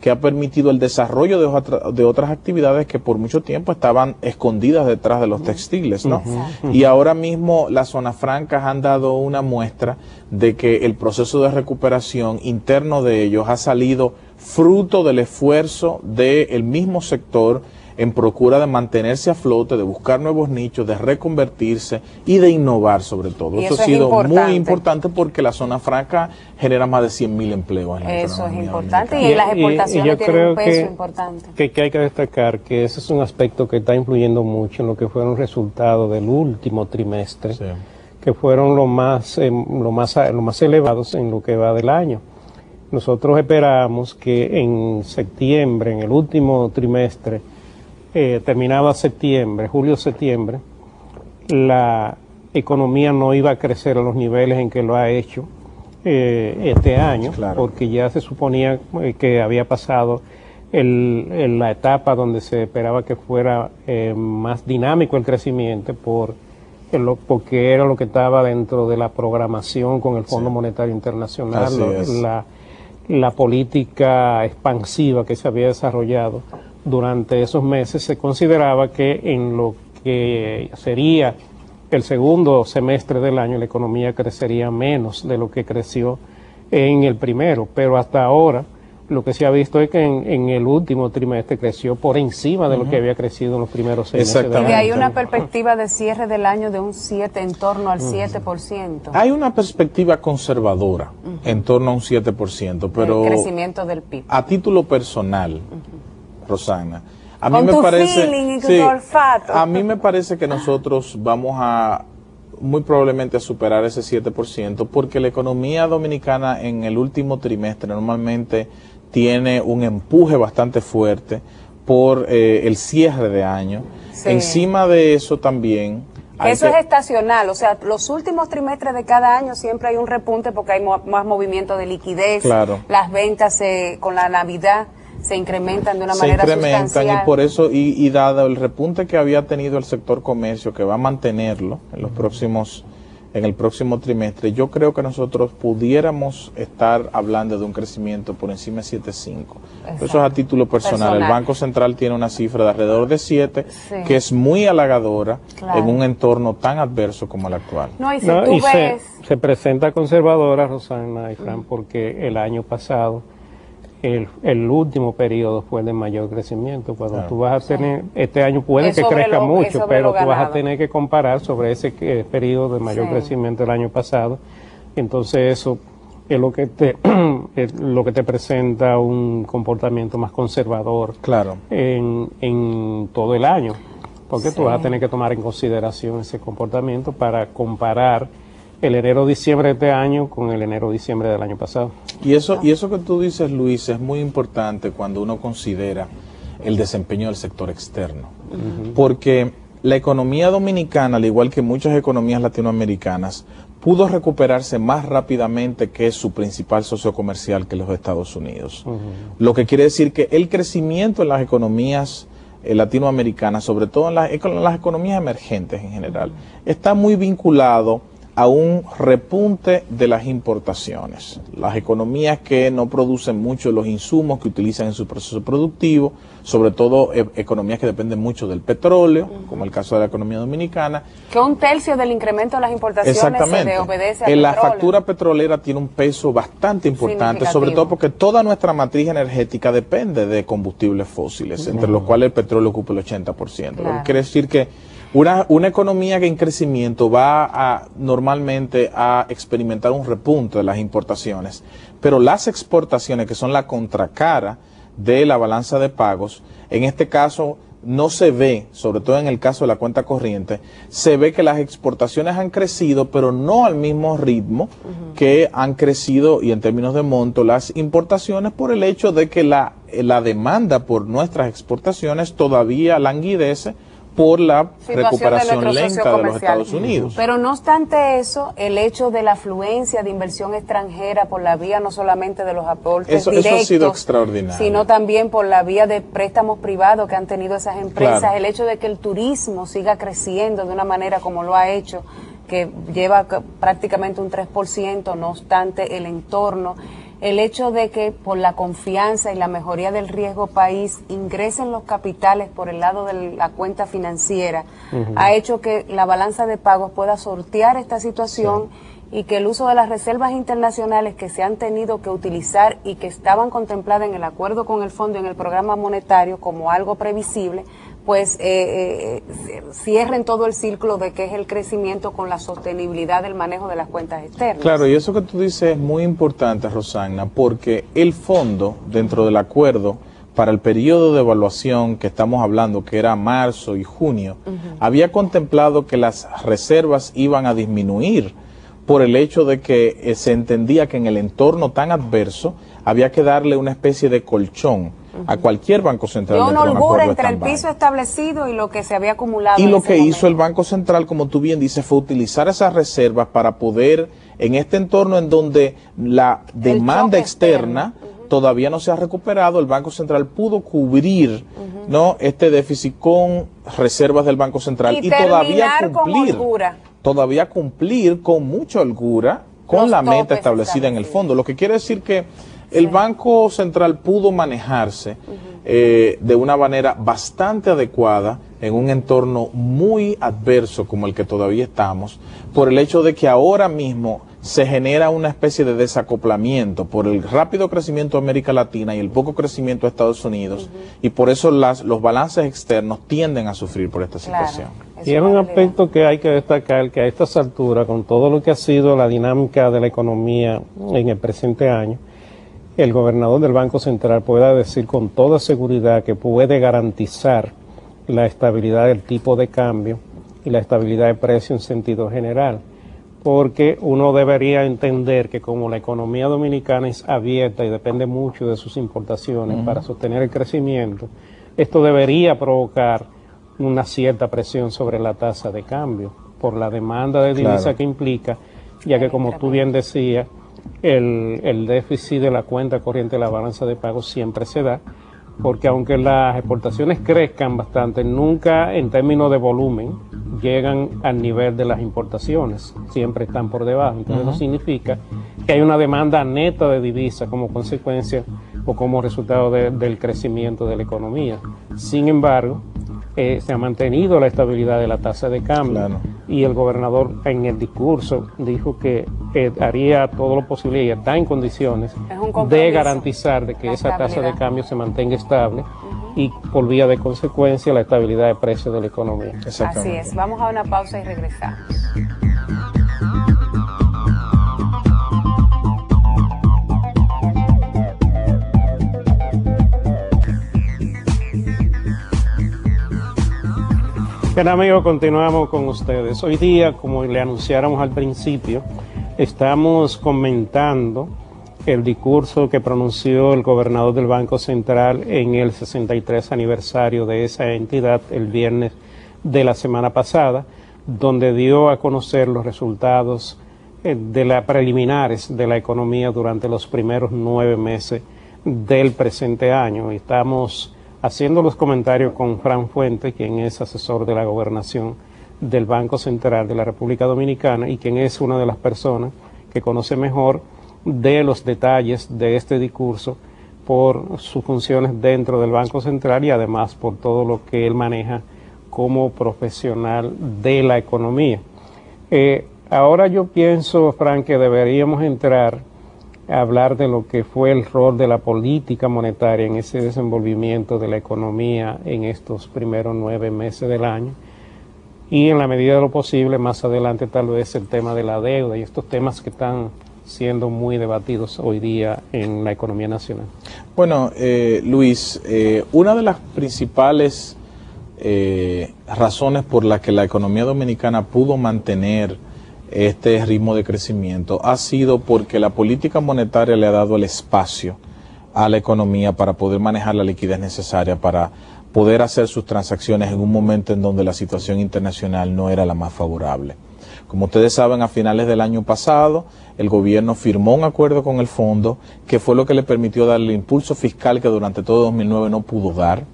que ha permitido el desarrollo de otras actividades que por mucho tiempo estaban escondidas detrás de los textiles, ¿no? Y ahora mismo las zonas francas han dado una muestra de que el proceso de recuperación interno de ellos ha salido fruto del esfuerzo del mismo sector en procura de mantenerse a flote, de buscar nuevos nichos, de reconvertirse y de innovar sobre todo. Y eso ha sido muy importante porque la zona franca genera más de 100.000 empleos en la Eso es economía importante dominicana. y las exportaciones tienen un peso importante. Que hay que destacar que ese es un aspecto que está influyendo mucho en lo que fueron resultados del último trimestre, sí, que fueron los más elevados en lo que va del año. Nosotros esperamos que en septiembre, en el último trimestre, terminaba septiembre, julio-septiembre, la economía no iba a crecer a los niveles en que lo ha hecho este año, claro, porque ya se suponía que había pasado la etapa donde se esperaba que fuera más dinámico el crecimiento porque era lo que estaba dentro de la programación con el Fondo Monetario Internacional, la política expansiva que se había desarrollado durante esos meses. Se consideraba que en lo que sería el segundo semestre del año la economía crecería menos de lo que creció en el primero, pero hasta ahora lo que se ha visto es que en el último trimestre creció por encima de lo que había crecido en los primeros 6 meses del año. Y hay una perspectiva de cierre del año de un 7, en torno al 7%. Hay una perspectiva conservadora en torno a un 7%, pero el crecimiento del PIB. A título personal, Rosana, a mí con me tu parece, feeling y tu olfato. A mí me parece que nosotros vamos a muy probablemente a superar ese 7%, porque la economía dominicana en el último trimestre normalmente tiene un empuje bastante fuerte por el cierre de año. Sí. Encima de eso también... Eso es estacional, o sea, los últimos trimestres de cada año siempre hay un repunte porque hay más movimiento de liquidez, claro, las ventas con la Navidad se incrementan de una manera sustancial. Y por eso, y dado el repunte que había tenido el sector comercio, que va a mantenerlo en el próximo trimestre, yo creo que nosotros pudiéramos estar hablando de un crecimiento por encima de 7.5. Eso es a título personal. El Banco Central tiene una cifra de alrededor de 7, sí, que es muy halagadora, claro, en un entorno tan adverso como el actual. No, y si tú ves... se presenta conservadora, Rosana y Fran, porque el año pasado el último periodo fue de mayor crecimiento. Cuando tú vas a tener, este año puede que crezca mucho, pero tú vas a tener que comparar sobre ese periodo de mayor crecimiento del año pasado. Entonces eso es lo que te presenta un comportamiento más conservador, claro, en todo el año, porque tú vas a tener que tomar en consideración ese comportamiento para comparar el enero-diciembre de este año con el enero-diciembre del año pasado. Y eso que tú dices, Luis, es muy importante cuando uno considera el desempeño del sector externo. Porque la economía dominicana, al igual que muchas economías latinoamericanas, pudo recuperarse más rápidamente que su principal socio comercial, que los Estados Unidos. Lo que quiere decir que el crecimiento en las economías latinoamericanas, sobre todo en las economías emergentes en general, está muy vinculado a un repunte de las importaciones. Las economías que no producen mucho los insumos que utilizan en su proceso productivo, sobre todo economías que dependen mucho del petróleo, como el caso de la economía dominicana. Que un tercio del incremento de las importaciones se obedece al petróleo. La factura petrolera tiene un peso bastante importante, sobre todo porque toda nuestra matriz energética depende de combustibles fósiles, entre los cuales el petróleo ocupa el 80%. Claro. Lo que quiere decir que una economía que en crecimiento va normalmente a experimentar un repunte de las importaciones, pero las exportaciones, que son la contracara de la balanza de pagos, en este caso no se ve, sobre todo en el caso de la cuenta corriente, se ve que las exportaciones han crecido, pero no al mismo ritmo que han crecido, y en términos de monto, las importaciones, por el hecho de que la demanda por nuestras exportaciones todavía languidece por la recuperación lenta de los Estados Unidos. Pero no obstante eso, el hecho de la afluencia de inversión extranjera por la vía no solamente de los aportes directos, eso ha sido extraordinario, sino también por la vía de préstamos privados que han tenido esas empresas, claro, el hecho de que el turismo siga creciendo de una manera como lo ha hecho, que lleva prácticamente un 3%, no obstante el entorno. el hecho de que por la confianza y la mejoría del riesgo país ingresen los capitales por el lado de la cuenta financiera, ha hecho que la balanza de pagos pueda sortear esta situación y que el uso de las reservas internacionales que se han tenido que utilizar y que estaban contempladas en el acuerdo con el fondo en el programa monetario como algo previsible, pues cierren todo el círculo de que es el crecimiento con la sostenibilidad del manejo de las cuentas externas. Claro, y eso que tú dices es muy importante, Rosagna, porque el fondo, dentro del acuerdo, para el periodo de evaluación que estamos hablando, que era marzo y junio, había contemplado que las reservas iban a disminuir por el hecho de que se entendía que en el entorno tan adverso había que darle una especie de colchón a cualquier banco central. Y una holgura entre el piso establecido y lo que se había acumulado. Y lo que hizo el Banco Central, como tú bien dices, fue utilizar esas reservas para poder, en este entorno en donde la demanda externa todavía no se ha recuperado, el Banco Central pudo cubrir ¿no? este déficit con reservas del Banco Central y todavía cumplir con mucha holgura con la meta establecida en el fondo. Lo que quiere decir que el Banco Central pudo manejarse de una manera bastante adecuada en un entorno muy adverso como el que todavía estamos, por el hecho de que ahora mismo se genera una especie de desacoplamiento por el rápido crecimiento de América Latina y el poco crecimiento de Estados Unidos, y por eso los balances externos tienden a sufrir por esta situación. Y es un aspecto que hay que destacar, que a estas alturas, con todo lo que ha sido la dinámica de la economía en el presente año, el gobernador del Banco Central pueda decir con toda seguridad que puede garantizar la estabilidad del tipo de cambio y la estabilidad de precio en sentido general, porque uno debería entender que como la economía dominicana es abierta y depende mucho de sus importaciones para sostener el crecimiento, esto debería provocar una cierta presión sobre la tasa de cambio por la demanda de divisa que implica, ya que como tú bien decías, el déficit de la cuenta corriente de la balanza de pagos siempre se da, porque aunque las exportaciones crezcan bastante, nunca en términos de volumen llegan al nivel de las importaciones, siempre están por debajo. Entonces eso significa que hay una demanda neta de divisas como consecuencia o como resultado del crecimiento de la economía. Sin embargo, se ha mantenido la estabilidad de la tasa de cambio y el gobernador en el discurso dijo que haría todo lo posible y está en condiciones de garantizar de que esa tasa de cambio se mantenga estable y por vía de consecuencia la estabilidad de precios de la economía. Así es, vamos a una pausa y regresamos. Bien amigos, continuamos con ustedes. Hoy día, como le anunciáramos al principio, estamos comentando el discurso que pronunció el gobernador del Banco Central en el 63 aniversario de esa entidad el viernes de la semana pasada, donde dio a conocer los resultados preliminares de la economía durante los primeros 9 meses del presente año. Estamos haciendo los comentarios con Fran Fuentes, quien es asesor de la gobernación del Banco Central de la República Dominicana y quien es una de las personas que conoce mejor de los detalles de este discurso por sus funciones dentro del Banco Central y además por todo lo que él maneja como profesional de la economía. Ahora yo pienso, Fran, que deberíamos entrar hablar de lo que fue el rol de la política monetaria en ese desenvolvimiento de la economía en estos primeros 9 meses del año y en la medida de lo posible más adelante tal vez el tema de la deuda y estos temas que están siendo muy debatidos hoy día en la economía nacional. Bueno, Luis, una de las principales razones por las que la economía dominicana pudo mantener este ritmo de crecimiento ha sido porque la política monetaria le ha dado el espacio a la economía para poder manejar la liquidez necesaria para poder hacer sus transacciones en un momento en donde la situación internacional no era la más favorable. Como ustedes saben, a finales del año pasado, el gobierno firmó un acuerdo con el fondo que fue lo que le permitió dar el impulso fiscal que durante todo 2009 no pudo dar.